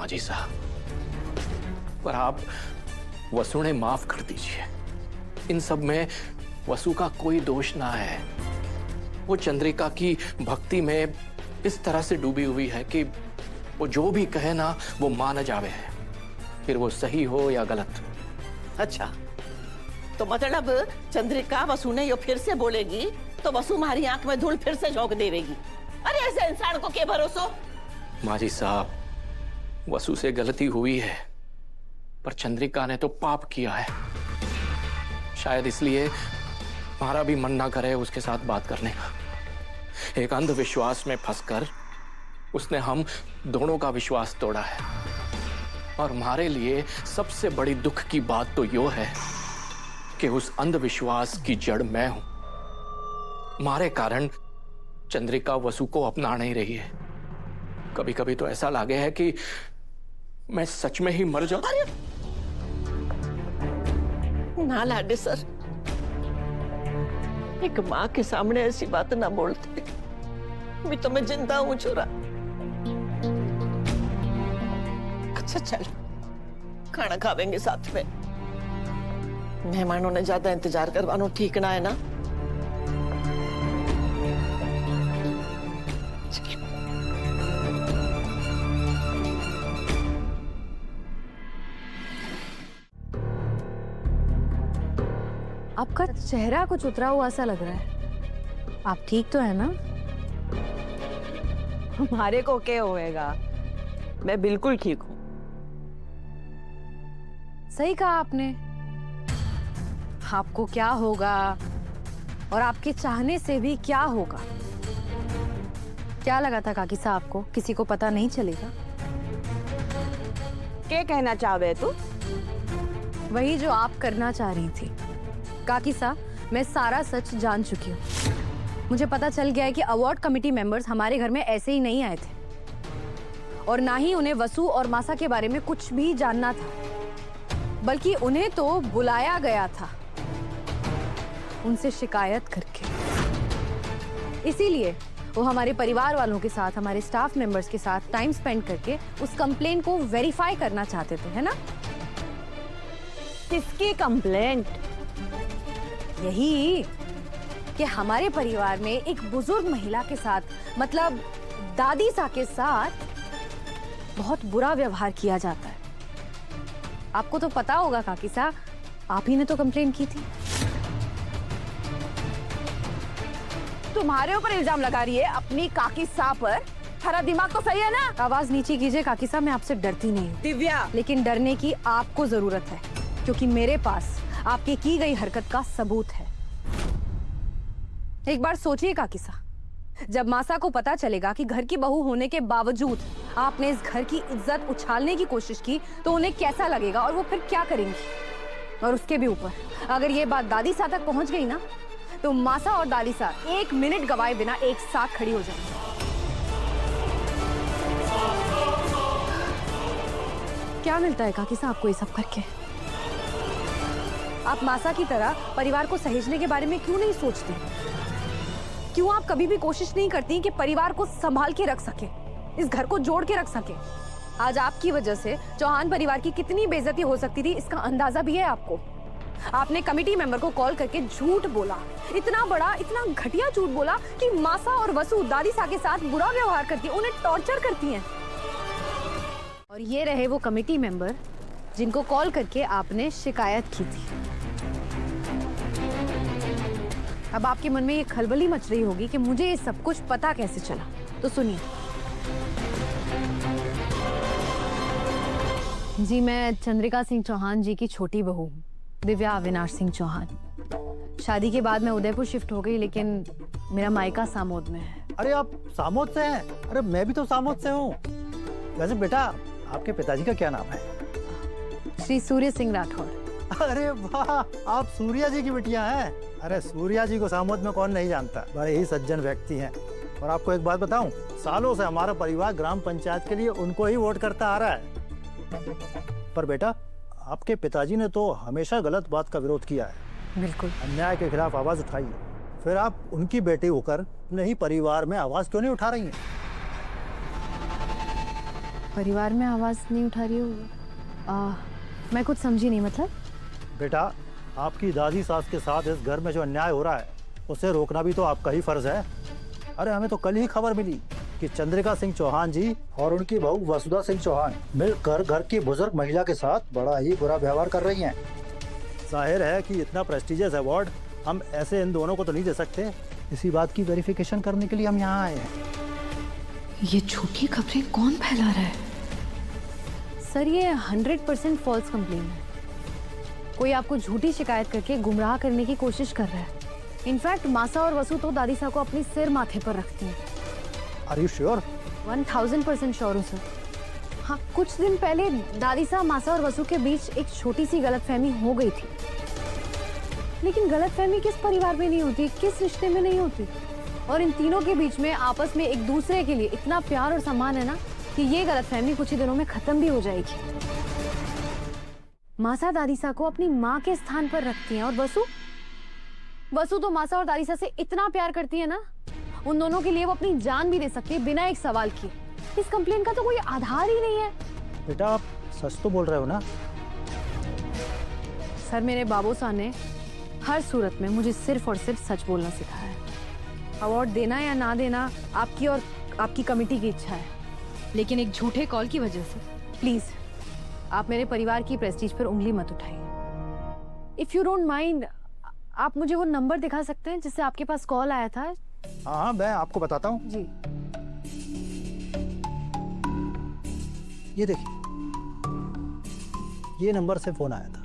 माजी साहब, पर आप वसु ने माफ कर दीजिए। इन सब में वसु का कोई दोष ना है। वो चंद्रिका की भक्ति में इस तरह से डूबी हुई है कि वो जो भी कहे ना वो मान जावे है, फिर वो सही हो या गलत। अच्छा, तो मतलब चंद्रिका वसु ने यो फिर से बोलेगी तो वसु हमारी आंख में धूल फिर से झोंक देगी। अरे ऐसे इंसान को क्या भरोसा। माजी साहब, वसु से गलती हुई है, पर चंद्रिका ने तो पाप किया है। शायद इसलिए हमारा भी मन ना करे उसके साथ बात करने का। एक अंधविश्वास में फंसकर उसने हम दोनों का विश्वास तोड़ा है। और हमारे लिए सबसे बड़ी दुख की बात तो यो है कि उस अंधविश्वास की जड़ मैं हूं। हमारे कारण चंद्रिका वसु को अपना नहीं रही है। कभी कभी तो ऐसा लगे है कि मैं सच में ही मर जाऊं। ना लाडे सर, एक माँ के सामने ऐसी बात ना बोलते। मैं तो मैं जिंदा हूं छोरा। अच्छा चल, खाना खावेंगे साथ में। मेहमानों ने ज्यादा इंतजार करवाना ठीक ना है ना। आपका चेहरा कुछ उतरा हुआ सा लग रहा है। आप ठीक तो है ना? हमारे को क्या होएगा, मैं बिल्कुल ठीक हूँ। सही कहा आपने। आपको क्या होगा और आपके चाहने से भी क्या होगा। क्या लगा था काकी साहब को किसी को पता नहीं चलेगा? क्या कहना चाहे तू? वही जो आप करना चाह रही थी। काकी साहब, मैं सारा सच जान चुकी हूँ। मुझे पता चल गया है कि अवार्ड कमेटी मेंबर्स हमारे घर में ऐसे ही नहीं आए थे, और ना ही उन्हें वसु और मासा के बारे में कुछ भी जानना था, बल्कि उन्हें तो बुलाया गया था उनसे शिकायत करके। इसीलिए वो हमारे परिवार वालों के साथ, हमारे स्टाफ मेंबर्स के साथ टाइम स्पेंड करके उस कंप्लेंट को वेरीफाई करना चाहते थे, है ना? किसकी कंप्लेंट? यही कि हमारे परिवार में एक बुजुर्ग महिला के साथ, मतलब दादी सा के साथ बहुत बुरा व्यवहार किया जाता है। आपको तो पता होगा काकी सा, आप ही ने तो कंप्लेंट की थी। तुम्हारे ऊपर इल्जाम लगा रही है अपनी काकी सा पर? थारा दिमाग तो सही है ना? आवाज नीचे कीजिए काकी सा, मैं आपसे डरती नहीं हूँ। दिव्या, लेकिन डरने की आपको जरूरत है, क्योंकि मेरे पास आपकी की गई हरकत का सबूत है। एक बार सोचिए काकी सा, जब मासा को पता चलेगा कि घर की बहू होने के बावजूद आपने इस घर की इज्जत उछालने की कोशिश की, तो उन्हें कैसा लगेगा और वो फिर क्या करेंगी। और उसके भी ऊपर अगर ये बात दादी सा तक पहुंच गई ना, तो मासा और दादी सा 1 मिनट गवाए बिना एक साथ खड़ी हो जाएंगी। क्या मिलता है काकी सा आपको ये सब करके? आप मासा की तरह परिवार को सहेजने के बारे में क्यों नहीं सोचती? क्यों आप कभी भी कोशिश नहीं करती कि परिवार को संभाल के रख सके, इस घर को जोड़ के रख सके? आज आपकी वजह से चौहान परिवार की कितनी बेइज्जती हो सकती थी, इसका अंदाजा भी है आपको। आपने कमेटी मेंबर को कॉल करके झूठ बोला, इतना बड़ा, इतना घटिया झूठ बोला कि मासा और वसु दादी सा के साथ बुरा व्यवहार करती है, उन्हें टॉर्चर करती हैं। और ये रहे वो कमेटी मेंबर जिनको कॉल करके आपने शिकायत की थी। अब आपके मन में ये खलबली मच रही होगी कि मुझे ये सब कुछ पता कैसे चला, तो सुनिए। जी, मैं चंद्रिका सिंह चौहान जी की छोटी बहू हूँ, दिव्या अविनाश सिंह चौहान। शादी के बाद मैं उदयपुर शिफ्ट हो गई, लेकिन मेरा मायका सामोद में है। अरे आप सामोद से हैं? अरे मैं भी तो सामोद से हूँ। वैसे बेटा, आपके पिताजी का क्या नाम है? श्री सूर्य सिंह राठौर। अरे वाह, आप सूर्या जी की बिटिया हैं। अरे सूर्या जी को सामोद में कौन नहीं जानता, बड़े ही सज्जन व्यक्ति हैं। और आपको एक बात बताऊं, सालों से हमारा परिवार ग्राम पंचायत के लिए उनको ही वोट करता आ रहा है। पर बेटा, आपके पिताजी ने तो हमेशा गलत बात का विरोध किया है। बिल्कुल। अन्याय के खिलाफ आवाज उठाई है। फिर आप उनकी बेटी होकर अपने ही परिवार में आवाज क्यों नहीं उठा रही हैं? परिवार में आवाज नहीं उठा रही हो? मैं कुछ समझी नहीं, मतलब? बेटा, आपकी दादी सास के साथ इस घर में जो अन्याय हो रहा है उसे रोकना भी तो आपका ही फर्ज है। अरे हमें तो कल ही खबर मिली कि चंद्रिका सिंह चौहान जी और उनकी बहू वसुधा सिंह चौहान मिलकर घर की बुजुर्ग महिला के साथ बड़ा ही बुरा व्यवहार कर रही हैं। जाहिर है कि इतना प्रेस्टिजियस अवार्ड हम ऐसे इन दोनों को तो नहीं दे सकते। इसी बात की वेरिफिकेशन करने के लिए हम यहाँ आए हैं। ये झूठी खबरें कौन फैला रहा है? सर, ये 100% फॉल्स कंप्लेन है। कोई आपको झूठी शिकायत करके गुमराह करने की कोशिश कर रहा है। इनफैक्ट मासा और वसु तो दादी सा को अपनी सिर माथे पर रखती हैं। Are you sure? 1000% श्योर हूँ सर। हाँ, कुछ दिन पहले दादी सा, मासा और वसु के बीच एक छोटी सी गलतफहमी हो गई थी। लेकिन गलतफहमी किस परिवार में नहीं होती, किस रिश्ते में नहीं होती? और इन तीनों के बीच में आपस में एक दूसरे के लिए इतना प्यार और सम्मान है ना कि ये गलतफहमी कुछ ही दिनों में खत्म भी हो जाएगी। मासा दादीसा को अपनी माँ के स्थान पर रखती हैं और वसु तो मासा और दादीसा से इतना प्यार करती है ना, उन दोनों के लिए वो अपनी जान भी दे सकती है बिना एक सवाल किए। इस कंप्लेन का तो कोई आधार ही नहीं है। बेटा, आप सच तो बोल रहे हो ना? सर, मेरे बाबू साहब ने हर सूरत में मुझे सिर्फ और सिर्फ सच बोलना सिखाया है। अवार्ड देना या ना देना आपकी और आपकी कमेटी की इच्छा है, लेकिन एक झूठे कॉल की वजह से प्लीज आप मेरे परिवार की प्रेस्टीज पर उंगली मत उठाइए। इफ यू डोंट माइंड, आप मुझे वो नंबर दिखा सकते हैं जिससे आपके पास कॉल आया था? हाँ, मैं आपको बताता हूँ। जी। ये देखिए, ये नंबर से फोन आया था।